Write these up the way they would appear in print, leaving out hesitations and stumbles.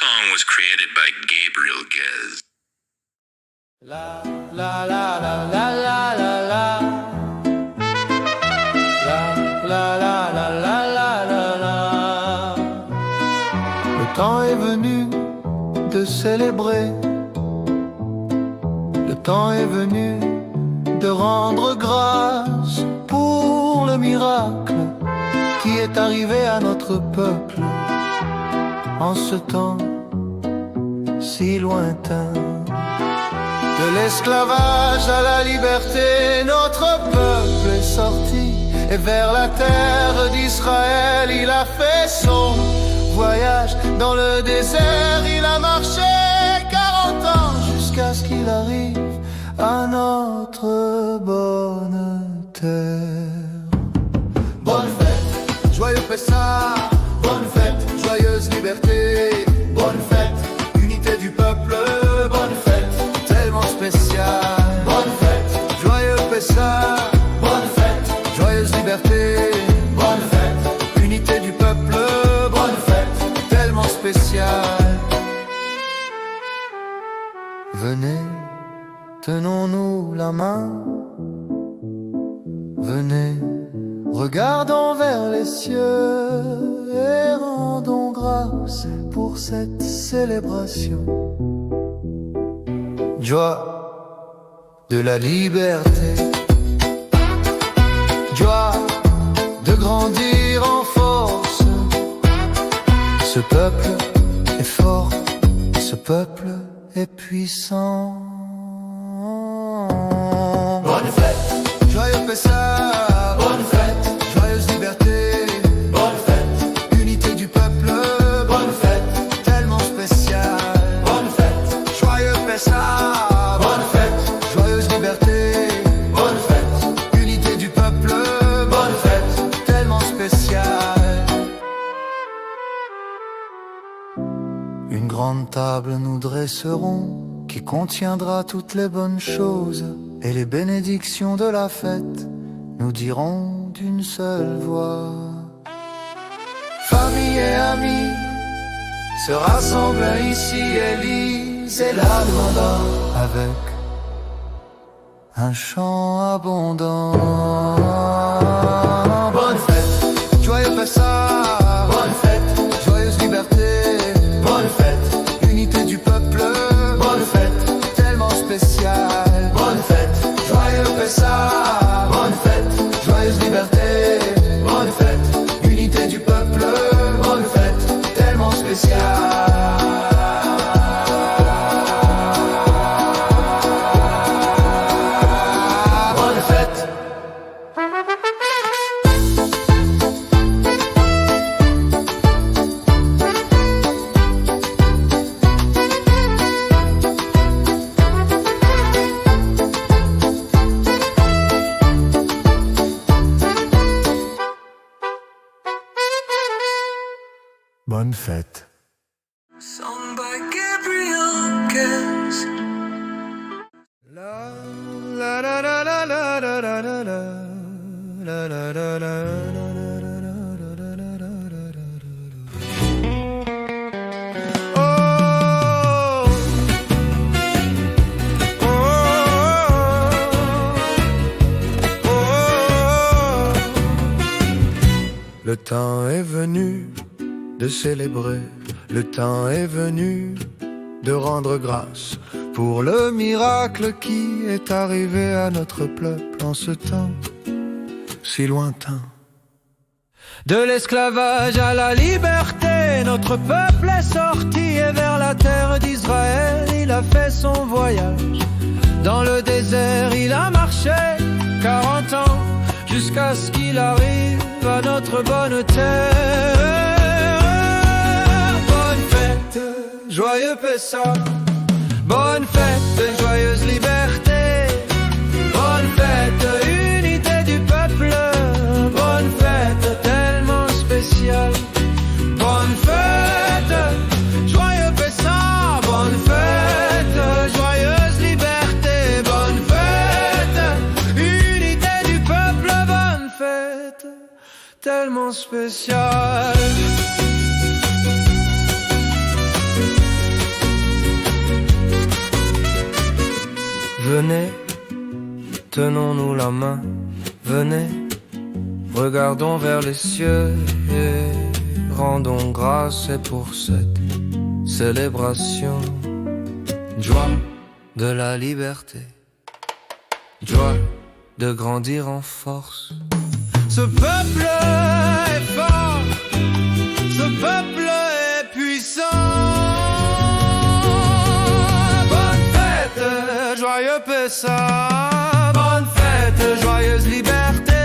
song was created by Gabriel Guez. La la la la la la la la. La la la la la la la. Le temps est venu de célébrer. Le temps est venu de rendre grâce pour le miracle qui est arrivé à notre peuple en ce temps si lointain. De l'esclavage à la liberté, notre peuple est sorti, et vers la terre d'Israël il a fait son voyage. Dans le désert il a marché 40 ans jusqu'à ce qu'il arrive à notre bonne terre. Bonne fête, joyeux Pessah, bonne fête, joyeuse liberté, bonne fête, unité du peuple, bonne fête, tellement spéciale. Bonne fête, joyeux Pessah, bonne fête, joyeuse liberté, bonne fête, unité du peuple, bonne fête, tellement spéciale. Venez, tenons-nous la main, venez, regardons vers les cieux et rendons grâce pour cette célébration. Joie de la liberté, joie de grandir en force. Ce peuple est fort, ce peuple est puissant. Bonne fête, joyeux Pessah, bonne fête, joyeuse liberté, bonne fête, unité du peuple, bonne fête, tellement spéciale. Bonne fête, joyeux Pessah, bonne fête, joyeuse liberté, bonne fête, unité du peuple, bonne fête, tellement spéciale. Une grande table nous dresserons qui contiendra toutes les bonnes choses, et les bénédictions de la fête nous diront d'une seule voix. Famille et amis se rassemblent ici, Élise et la demanda avec un chant abondant. Bonne fête, joyeux Pessah, bonne fête, joyeuse liberté, bonne fête, unité du peuple, bonne fête, tellement spéciale. Bonne fête, joyeux Pessah, bonne fête, joyeuse liberté, bonne fête, unité du peuple, bonne fête, tellement spéciale. Bonne fête. Bonne fête. Sung by Gabriel Guez. La la la la la la la la la la la la la. Le temps est venu de célébrer, le temps est venu de rendre grâce pour le miracle qui est arrivé à notre peuple en ce temps si lointain. De l'esclavage à la liberté, notre peuple est sorti, et vers la terre d'Israël il a fait son voyage. Dans le désert il a marché 40 ans jusqu'à ce qu'il arrive à notre bonne terre. Bonne fête, joyeux Pessah, bonne fête, joyeuse liberté, bonne fête, unité du peuple, bonne fête, tellement spéciale. Bonne fête, joyeux Pessah, bonne fête, joyeuse liberté, bonne fête, unité du peuple, bonne fête, tellement spéciale. Venez, tenons-nous la main, venez, regardons vers les cieux et rendons grâce pour cette célébration. Joie de la liberté, joie de grandir en force. Ce peuple est fort, ce peuple est puissant. Bonne fête, joyeux Pessah. Bonne fête, joyeuse liberté.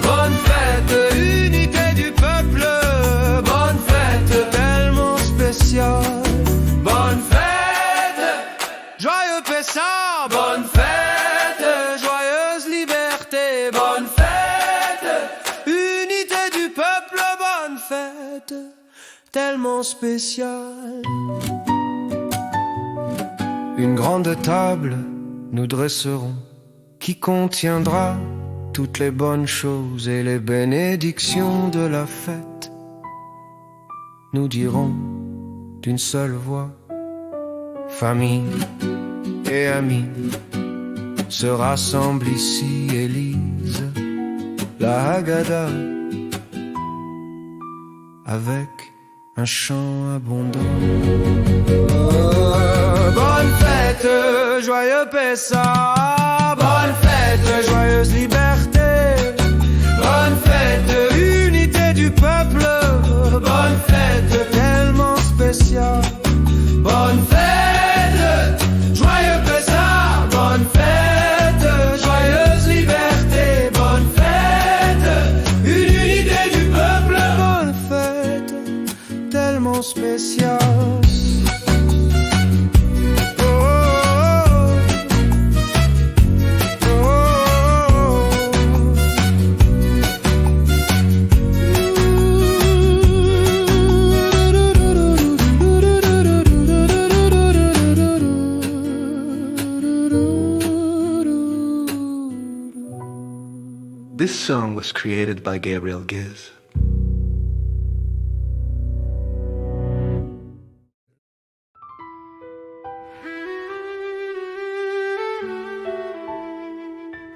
Bonne fête, unité du peuple. Bonne fête, tellement spéciale. Bonne fête, joyeux Pessah. Bonne fête, joyeuse liberté. Bonne fête, unité du peuple. Bonne fête, tellement spéciale. Une grande table nous dresserons qui contiendra toutes les bonnes choses et les bénédictions de la fête. Nous dirons d'une seule voix, famille et amis se rassemblent ici et lisent la Haggadah avec un chant abondant. Bonne fête, joyeux Pessah. Bonne fête, joyeuse liberté. Bonne fête, unité du peuple. Bonne fête, tellement spéciale. Bonne fête, joyeux Pessah. Bonne fête, joyeuse liberté. Bonne fête, une unité du peuple. Bonne fête, tellement spéciale. This song was created by Gabriel Giz.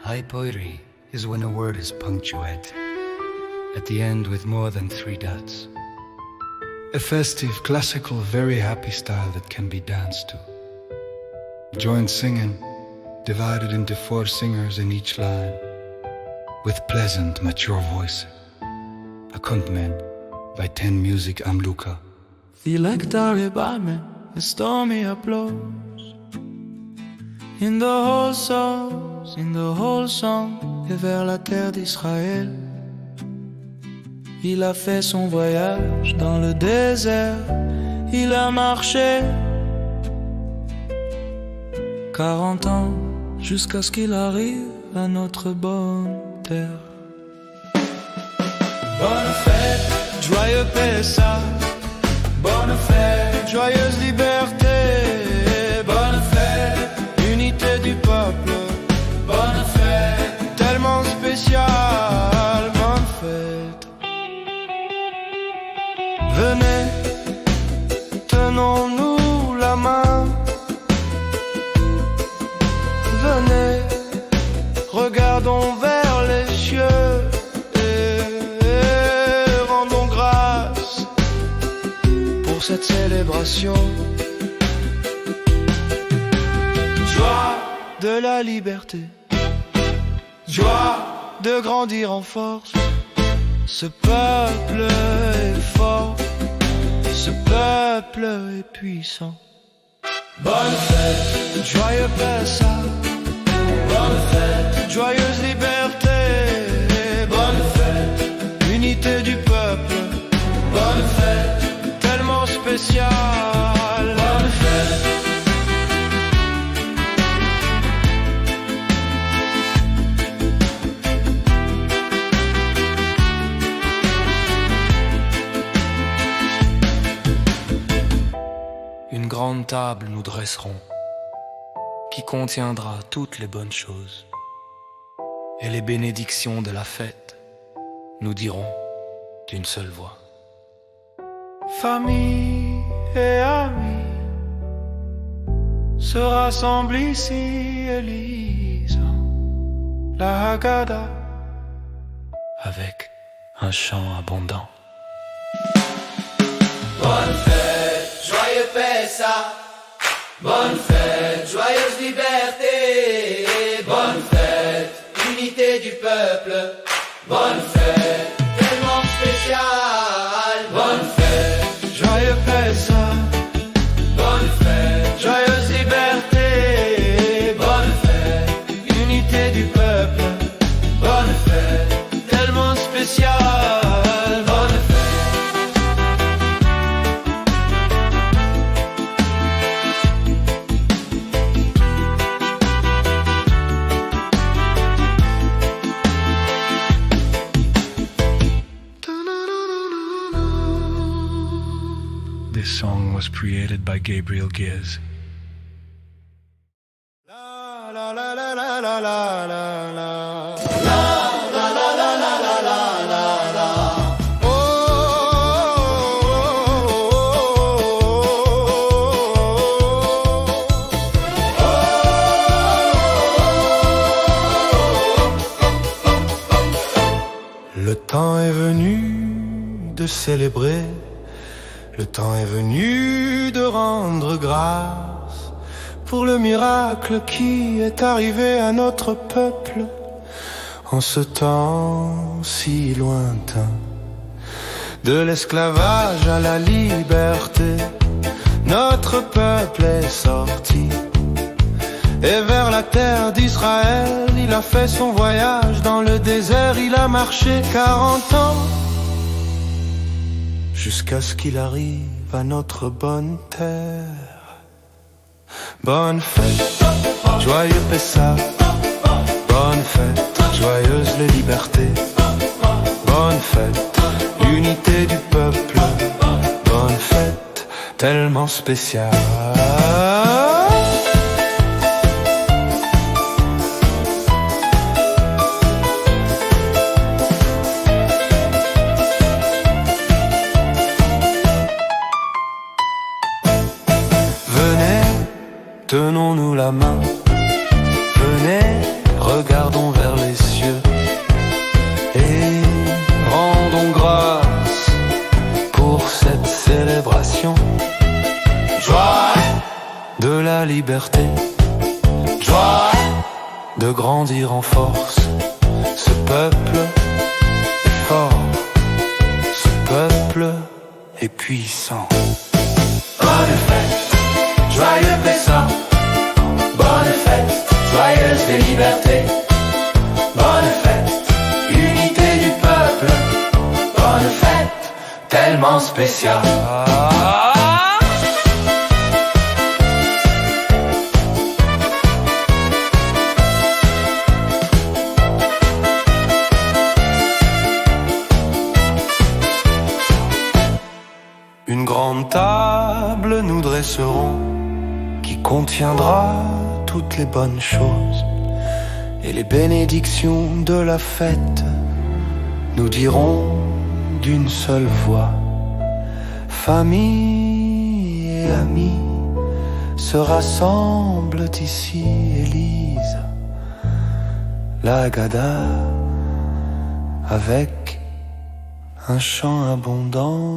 High poetry is when a word is punctuated at the end with more than 3 dots. A festive, classical, very happy style that can be danced to. Joint singing, divided into 4 singers in each line, with pleasant, mature voices, accompanied by 10 music amluka. The electric me, the stormy applause. In the whole songs, in the whole song, et vers la terre d'Israël. Il a fait son voyage dans le désert, il a marché 40 ans jusqu'à ce qu'il arrive à notre bonne terre. Bonne fête, joyeux Pessah. Bonne fête, joyeuse liberté. Bonne fête, unité du peuple. Bonne fête, tellement spéciale. Bonne fête. Venez, tenons-nous la main. Venez, regardons vers les cieux et rendons grâce pour cette célébration. Joie de la liberté, joie de grandir en force. Ce peuple est fort, ce peuple est puissant. Bonne fête, joyeux Pessah. Bonne fête, joyeuse liberté. Bonne fête, unité du peuple. Bonne fête, tellement spéciale. Bonne fête. Une grande table nous dresserons qui contiendra toutes les bonnes choses. Et les bénédictions de la fête nous dirons d'une seule voix. Famille et amis se rassemblent ici et lisent la Haggadah avec un chant abondant. Bonne fête, joyeux Pessah. Bonne fête, joyeuse liberté. Bonne fête, unité du peuple. Bonne fête, tellement spéciale. Bonne fête, Joyeux Pessah, bonne fête, joyeuse liberté. bonne fête, Unité du peuple, bonne fête, tellement spéciale. bonne fête. This song was created by Gabriel Giz. Le temps est venu de célébrer, le temps est venu de rendre grâce pour le miracle qui est arrivé à notre peuple en ce temps si lointain. De l'esclavage à la liberté, notre peuple est sorti. Et vers la terre d'Israël, il a fait son voyage dans le désert, il a marché 40 ans jusqu'à ce qu'il arrive à notre bonne terre. Bonne fête, joyeux Pessah. Bonne fête, joyeuse les libertés. Bonne fête, unité du peuple. Bonne fête, tellement spéciale. Tenons-nous la main, venez, regardons vers les cieux et rendons grâce pour cette célébration. Joie de la liberté, joie de grandir en force. Ce peuple est fort, ce peuple est puissant. Bonne fête, joyeux Pessah. Bonne fête, joyeuse des libertés. Bonne fête, unité du peuple. Bonne fête, tellement spéciale. Une grande table nous dresserons qui contiendra toutes les bonnes choses et les bénédictions de la fête. Nous dirons d'une seule voix, famille et amis se rassemblent ici et lisent la Haggadah avec un chant abondant.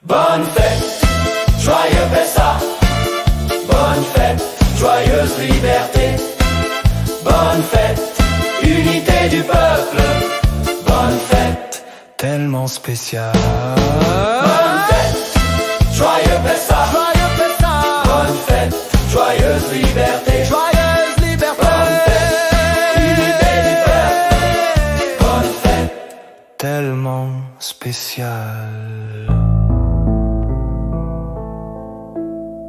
Bonne fête, joyeux Pessah. Bonne fête, joyeuse liberté. Bonne fête, unité du peuple. Bonne fête, Tellement spécial. bonne fête, joyeux Pessah. Bonne fête, joyeuse liberté. Bonne fête, unité du peuple. Bonne fête. Tellement spécial.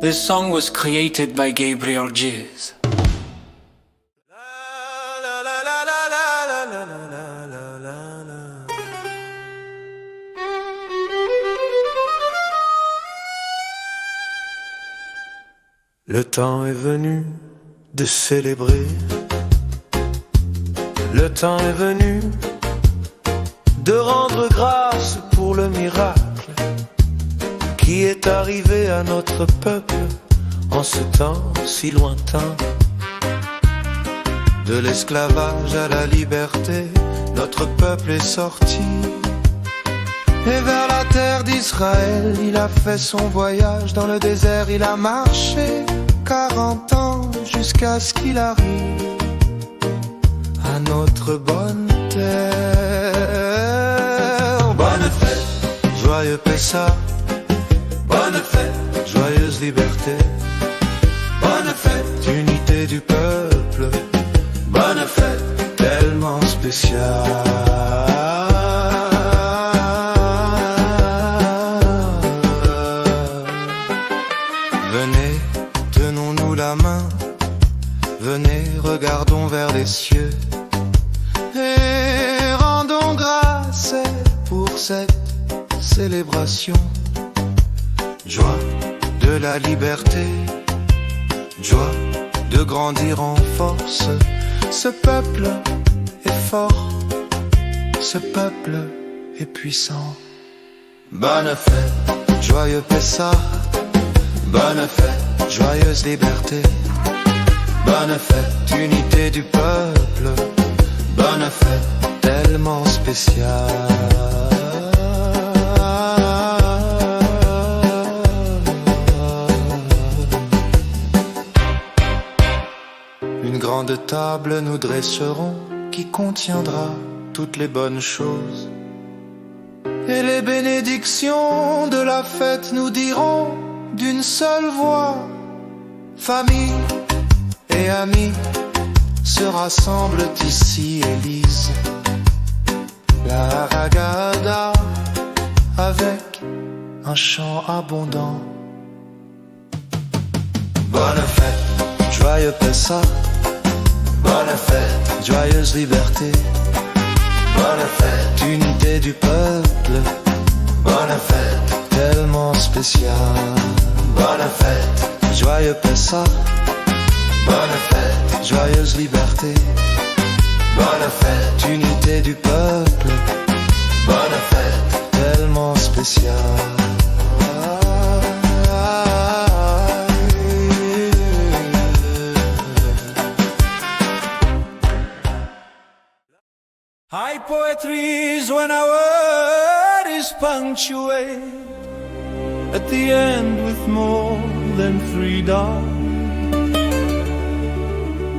This song was created by Gabriel Giz. Le temps est venu de célébrer. Le temps est venu de rendre grâce pour le miracle qui est arrivé à notre peuple en ce temps si lointain. De l'esclavage à la liberté, notre peuple est sorti. Et vers la terre d'Israël, il a fait son voyage. Dans le désert, il a marché 40 ans jusqu'à ce qu'il arrive à notre bonne terre. Bonne fête, joyeux Pessah. Bonne fête, joyeuse liberté. Bonne fête, unité du peuple. Bonne fête, tellement spéciale. Venez, tenons-nous la main. Venez, regardons vers les cieux. Et rendons grâce pour cette célébration. Joie de la liberté, joie de grandir en force. Ce peuple est fort, ce peuple est puissant. Bonne fête, joyeux Pessah. Bonne fête, joyeuse liberté. Bonne fête, unité du peuple. Bonne fête, tellement spéciale. Une grande table nous dresserons qui contiendra toutes les bonnes choses. Et les bénédictions de la fête nous diront d'une seule voix. Famille et amis se rassemblent ici et lisent la Haggadah avec un chant abondant. Bonne fête, joyeux Pessah. Bonne fête, joyeuse liberté. Bonne fête, unité du peuple. Bonne fête, tellement spéciale. Bonne fête, joyeux Pessah. Bonne fête, joyeuse liberté. Bonne fête, unité du peuple. Bonne fête, tellement spéciale. High poetry is when our word is punctuated at the end with more than 3 dots.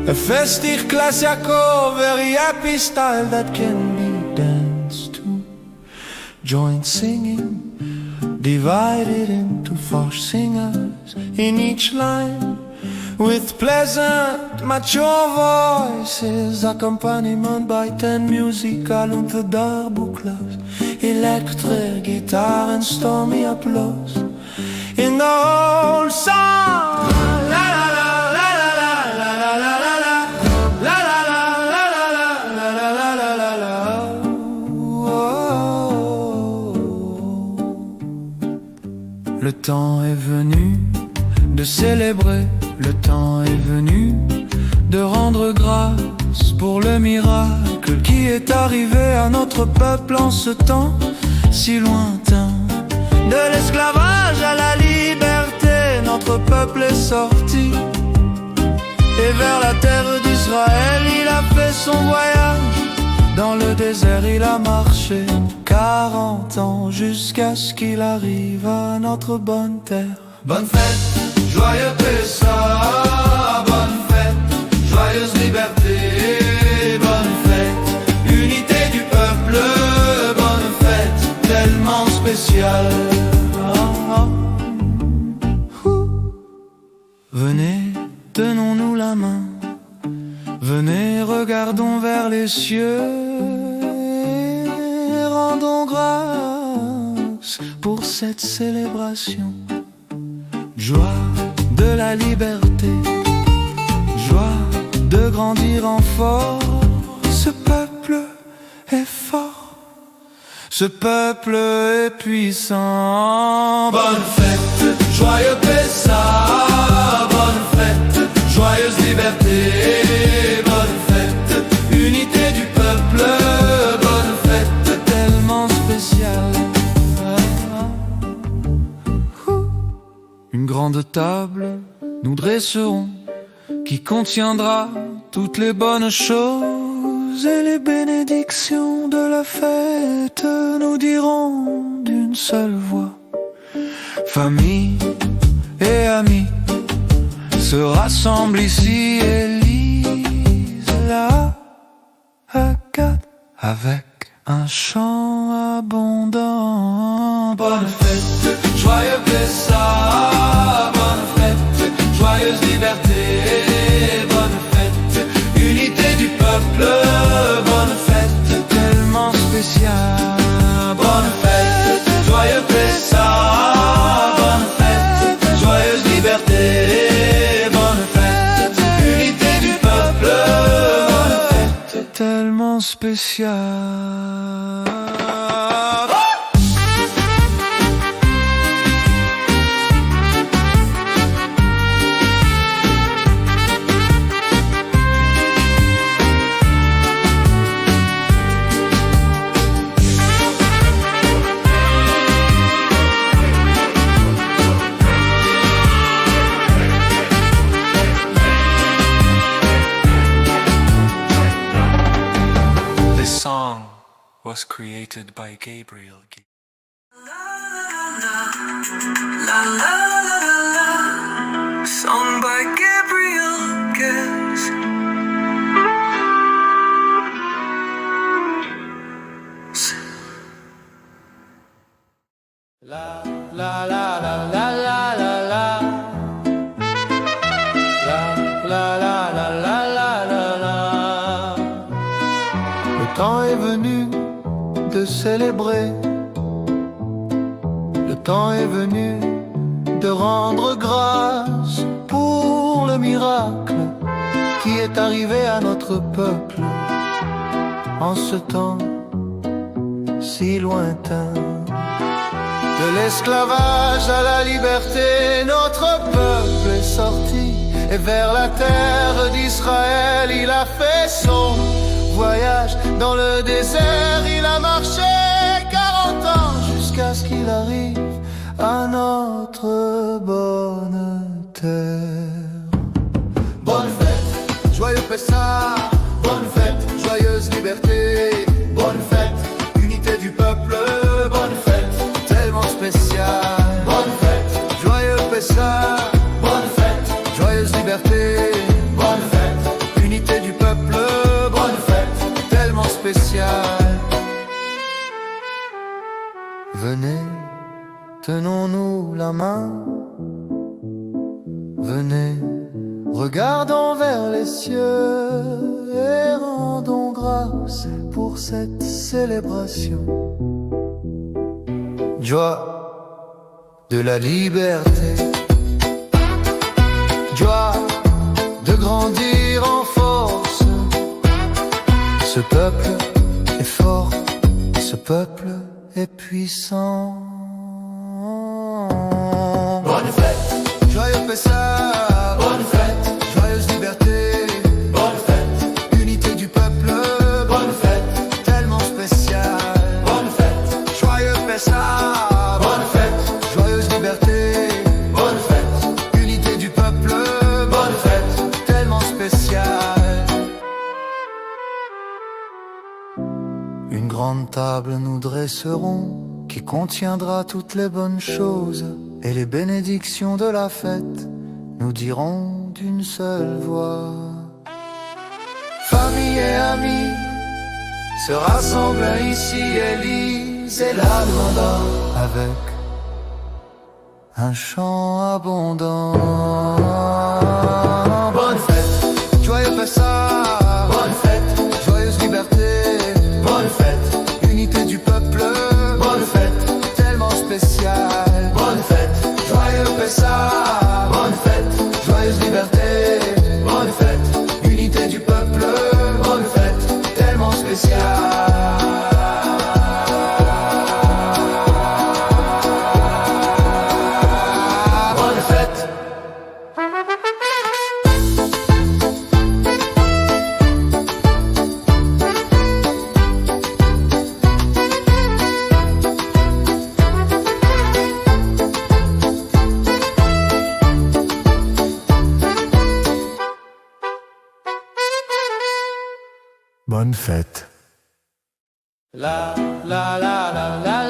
A festive classical, very happy style that can be danced to. Joint singing, divided into 4 singers in each line, with pleasant, mature voices, accompaniment by 10 musical unter Darbuchlas, electric guitar and stormy applause. In the whole song, la la la la la la la la la la la la la la la la la la. Le temps est venu de célébrer. Le temps est venu de rendre grâce pour le miracle qui est arrivé à notre peuple en ce temps si lointain. De l'esclavage à la liberté, notre peuple est sorti. Et vers la terre d'Israël, il a fait son voyage. Dans le désert, il a marché 40 ans jusqu'à ce qu'il arrive à notre bonne terre. Bonne fête, joyeux Pessah, bonne fête, joyeuse liberté, bonne fête, unité du peuple, bonne fête, tellement spéciale. Venez, tenons-nous la main, venez, regardons vers les cieux, et rendons grâce pour cette célébration. Joie de la liberté, joie de grandir en force. Ce peuple est fort, ce peuple est puissant. Bonne fête, joyeux Pessah. Bonne fête, joyeuse liberté. Bonne fête, unité du peuple. Bonne fête, tellement spéciale. grande table nous dresserons, qui contiendra toutes les bonnes choses, et les bénédictions de la fête nous diront d'une seule voix. Famille et amis se rassemblent ici et lisent la Haggad avec un chant abondant. Bonne fête, joyeux Pessah, bonne fête, joyeuse liberté, bonne fête, unité du peuple, bonne fête, tellement spéciale. Bonne fête, joyeux Pessah, bonne fête, joyeuse liberté, bonne fête, unité du peuple, bonne fête, tellement spéciale. Was created by Gabriel. La la la la la, sung by Gabriel Guess. La la la la la la la la. La la la la la la la la. Le temps est venu de célébrer. Le temps est venu de rendre grâce pour le miracle qui est arrivé à notre peuple en ce temps si lointain. De l'esclavage à la liberté, notre peuple est sorti, et vers la terre d'Israël il a fait son voyage. Dans le désert il a marché 40 ans jusqu'à ce qu'il arrive à notre bonne terre. Bonne fête, joyeux Pessah, bonne fête, joyeuse liberté, bonne fête, unité du peuple, bonne fête, tellement spéciale. Bonne fête, joyeux Pessah, bonne fête, joyeuse liberté, bonne fête, unité du peuple, bonne fête, tellement spéciale. Venez, tenons-nous la main. Venez, regardons vers les cieux et rendons grâce pour cette célébration. Joie de la liberté, joie de grandir en force. Ce peuple est fort, ce peuple est puissant. Bonne fête, joyeux Pessah, bonne fête, joyeuse liberté, bonne fête, unité du peuple, bonne fête, tellement spéciale. Bonne fête, joyeux Pessah, bonne fête, joyeuse liberté, bonne fête, unité du peuple, bonne fête, tellement spéciale. Une grande table nous dresserons, qui contiendra toutes les bonnes choses, et les bénédictions de la fête nous diront d'une seule voix. Famille et amis se rassemblent ici et lisent et la demandent avec un chant abondant. Bonne fête, joyeux Pessah, bonne fête, joyeuse liberté, bonne fête, unité du peuple, bonne fête, tellement spéciale. Bonne fête, joyeux Pessah, bonne fête, joyeuse liberté, bonne fête, unité du peuple, bonne fête, tellement spéciale. Bonne fête. Bonne fête. La la la la la